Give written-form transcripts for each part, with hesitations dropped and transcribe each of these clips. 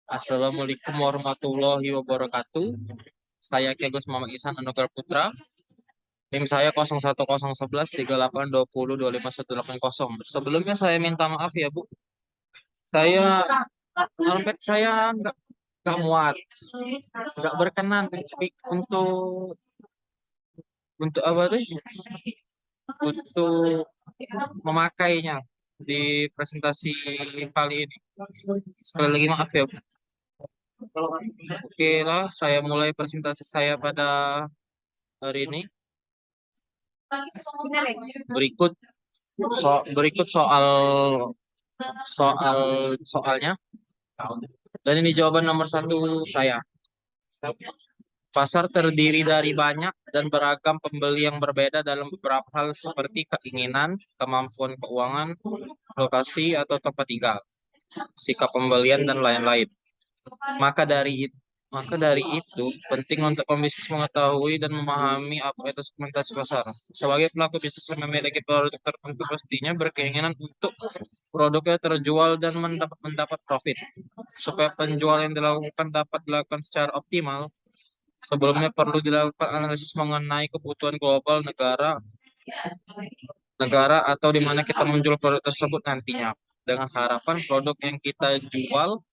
Assalamualaikum warahmatullahi wabarakatuh. Saya Ki Agus Muhammad Ihsan Anugrah Putra. NIM saya 011138202518. Sebelumnya saya minta maaf ya Bu. Saya dompet saya nggak muat, nggak berkenan untuk apa tuh? Untuk memakainya di presentasi kali ini. Sekali lagi maaf ya Bu. Oke lah, saya mulai presentasi saya pada hari ini. Berikut soal soal soalnya. Dan ini jawaban nomor satu saya. Pasar terdiri dari banyak dan beragam pembeli yang berbeda dalam beberapa hal seperti keinginan, kemampuan keuangan, lokasi atau tempat tinggal, sikap pembelian dan lain-lain. Maka dari itu penting untuk pembisnis mengetahui dan memahami apa itu segmentasi pasar. Sebagai pelaku bisnis yang memiliki produk tertentu pastinya berkeinginan untuk produknya terjual dan mendapat profit. Supaya penjualan yang dilakukan dapat dilakukan secara optimal, sebelumnya perlu dilakukan analisis mengenai kebutuhan global negara atau di mana kita menjual produk tersebut nantinya. Dengan harapan produk yang kita jual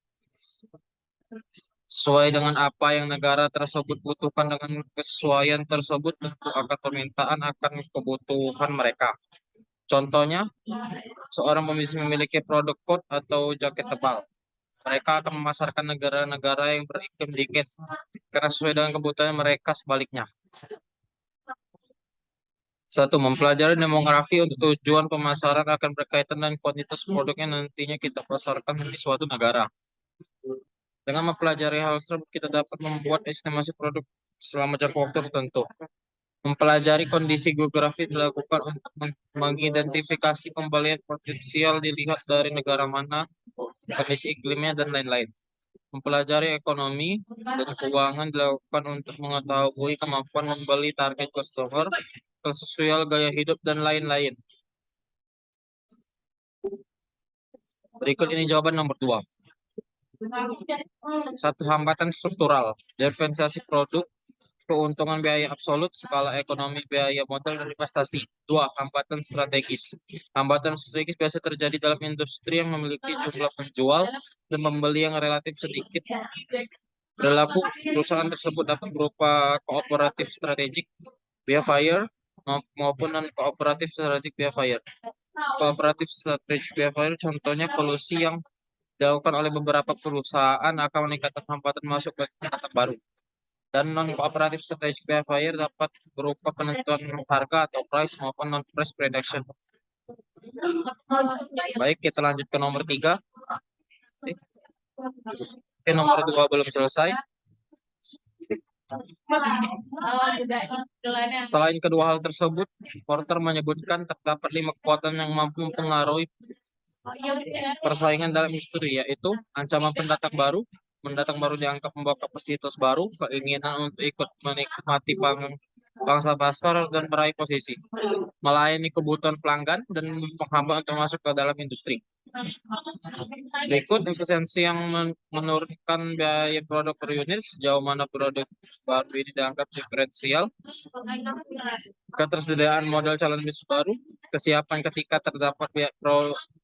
sesuai dengan apa yang negara tersebut butuhkan. Dengan kesesuaian tersebut tentu akan permintaan akan kebutuhan mereka. Contohnya, seorang pembisnis memiliki produk coat atau jaket tebal. Mereka akan memasarkan negara-negara yang beriklim dingin karena sesuai dengan kebutuhan mereka. Sebaliknya, satu, mempelajari demografi untuk tujuan pemasaran akan berkaitan dengan kuantitas produk yang nantinya kita pasarkan di suatu negara. Dengan mempelajari hal tersebut, kita dapat membuat estimasi produk selama jangka waktu tertentu. Mempelajari kondisi geografi dilakukan untuk mengidentifikasi pembelian potensial dilihat dari negara mana, kondisi iklimnya, dan lain-lain. Mempelajari ekonomi dan keuangan dilakukan untuk mengetahui kemampuan membeli, target customer, kesesuaian gaya hidup, dan lain-lain. Berikut ini jawaban nomor 2. Satu, hambatan struktural, diferensiasi produk, keuntungan biaya absolut, skala ekonomi biaya modal dan investasi. 2, hambatan strategis. Hambatan strategis biasa terjadi dalam industri yang memiliki jumlah penjual dan pembeli yang relatif sedikit. Perilaku perusahaan tersebut dapat berupa kooperatif strategik behavior maupun non-kooperatif strategic behavior. Kooperatif strategic behavior contohnya kolusi yang dilakukan oleh beberapa perusahaan akan meningkatkan hambatan masuk ke pendatang baru. Dan non-cooperative strategic behavior dapat berupa penentuan harga atau price maupun non-price prediction. Baik, kita lanjut ke nomor 3. Oke, nomor 2 belum selesai. Selain kedua hal tersebut, Porter menyebutkan terdapat 5 kekuatan yang mampu mempengaruhi persaingan dalam industri, yaitu ancaman pendatang baru dianggap membawa kapasitas baru, keinginan untuk ikut menikmati bangsa pasar dan meraih posisi, melayani kebutuhan pelanggan, dan penghambat untuk masuk ke dalam industri. Berikut efisiensi yang menurunkan biaya produk per unit, sejauh mana produk baru ini dianggap diferensial, ketersediaan modal calon bisnis baru, kesiapan ketika terdapat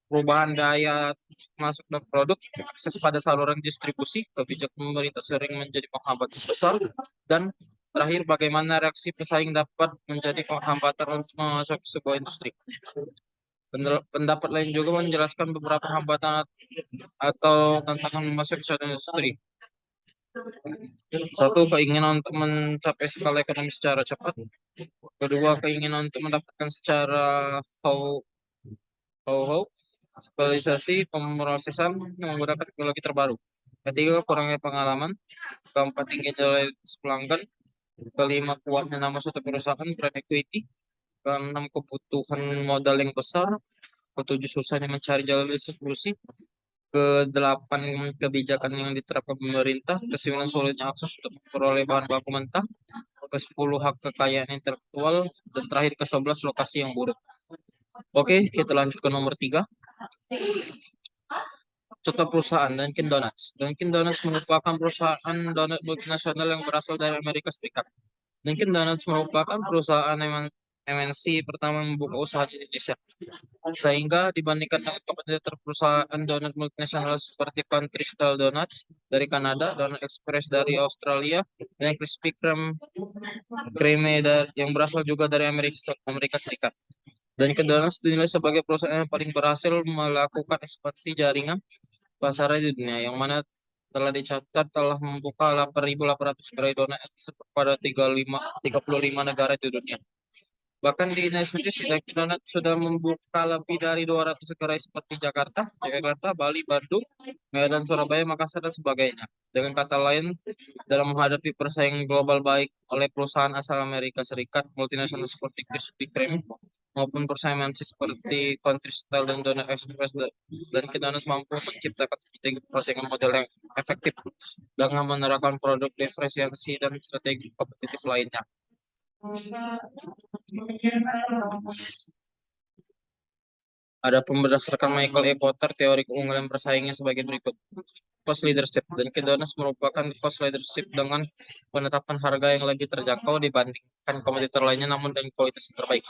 perubahan daya masuk ke produk, akses pada saluran distribusi, kebijakan pemerintah sering menjadi penghambat besar, dan terakhir bagaimana reaksi pesaing dapat menjadi penghambatan untuk masuk ke sebuah industri. Pendapat lain juga menjelaskan beberapa hambatan atau tantangan masuk ke suatu industri. Satu, keinginan untuk mencapai skala ekonomi secara cepat. Kedua, keinginan untuk mendapatkan secara spesialisasi pemrosesan menggunakan teknologi terbaru. Ketiga, kurangnya pengalaman. Keempat, tingginya loyalitas pelanggan. Kelima, kuatnya nama suatu perusahaan, brand equity. Keenam, kebutuhan modal yang besar. Ketujuh, susahnya mencari jalan distribusi. Kedelapan, kebijakan yang diterapkan pemerintah. Kesembilan, sulitnya akses untuk memperoleh bahan baku mentah. Ke-10, hak kekayaan intelektual. Dan terakhir, ke-11, lokasi yang buruk. Oke, kita lanjut ke nomor 3. Contoh perusahaan Dunkin Donuts. Dunkin Donuts merupakan perusahaan donat multinasional yang berasal dari Amerika Serikat. Dunkin Donuts merupakan perusahaan MNC pertama yang membuka usaha di Indonesia. Sehingga dibandingkan dengan kompetitor perusahaan donat multinasional seperti Country Style Donuts dari Kanada, Donut Express dari Australia, dan Krispy Kreme yang berasal juga dari Amerika Serikat. Dunkin Donuts dinilai sebagai perusahaan yang paling berhasil melakukan ekspansi jaringan pasar di dunia, yang mana telah dicatat telah membuka 8.800 gerai donat pada 35 negara di dunia. Bahkan di Indonesia sendiri, Dunkin Donuts sudah membuka lebih dari 200 gerai seperti Jakarta, Bali, Bandung, Medan, Surabaya, Makassar, dan sebagainya. Dengan kata lain, dalam menghadapi persaingan global baik oleh perusahaan asal Amerika Serikat, multinasional seperti Krispy Kreme, maupun persaingan seperti Country Style dan Donut Express, dan kita harus mampu menciptakan strategi persaingan model yang efektif dengan menerapkan produk diferensiasi dan strategi kompetitif lainnya. Adapun berdasarkan Michael E. Porter, teori keunggulan bersaingnya sebagai berikut. Cost leadership. Dunkin Donuts merupakan cost leadership dengan penetapan harga yang lebih terjangkau dibandingkan kompetitor lainnya, namun dengan kualitas yang terbaik.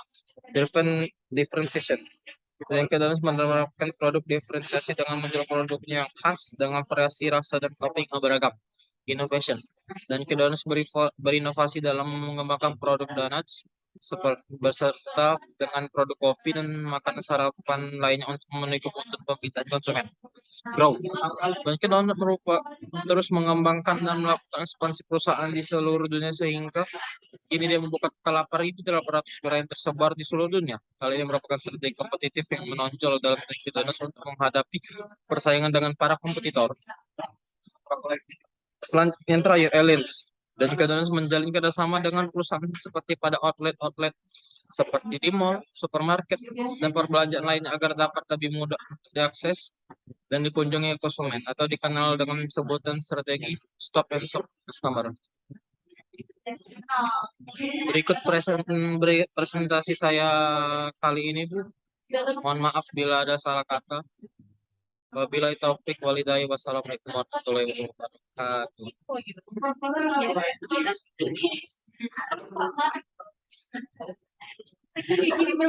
Differentiation. Dunkin Donuts menerapkan produk diferensiasi dengan menjual produknya yang khas dengan variasi rasa dan topping yang beragam. Innovation. Dunkin Donuts berinovasi dalam mengembangkan produk donuts beserta dengan produk kopi dan makanan sarapan lainnya untuk memenuhi kebutuhan permintaan konsumen. Grow. Dunkin Donuts terus mengembangkan dan melakukan ekspansi perusahaan di seluruh dunia sehingga kini dia membuka 8.800 gerai yang tersebar di seluruh dunia. Hal ini merupakan strategi kompetitif yang menonjol dalam Dunkin Donuts untuk menghadapi persaingan dengan para kompetitor. Selanjutnya yang terakhir, Alliance. Dan juga Donuts menjalin kerjasama dengan perusahaan seperti pada outlet seperti di mall, supermarket, dan perbelanjaan lainnya agar dapat lebih mudah diakses dan dikunjungi konsumen atau dikenal dengan sebutan strategi stop and shop customer. Berikut presentasi saya kali ini, Bu. Mohon maaf bila ada salah kata. Wabillahi taufik walhidayah. Wassalamualaikum warahmatullahi wabarakatuh.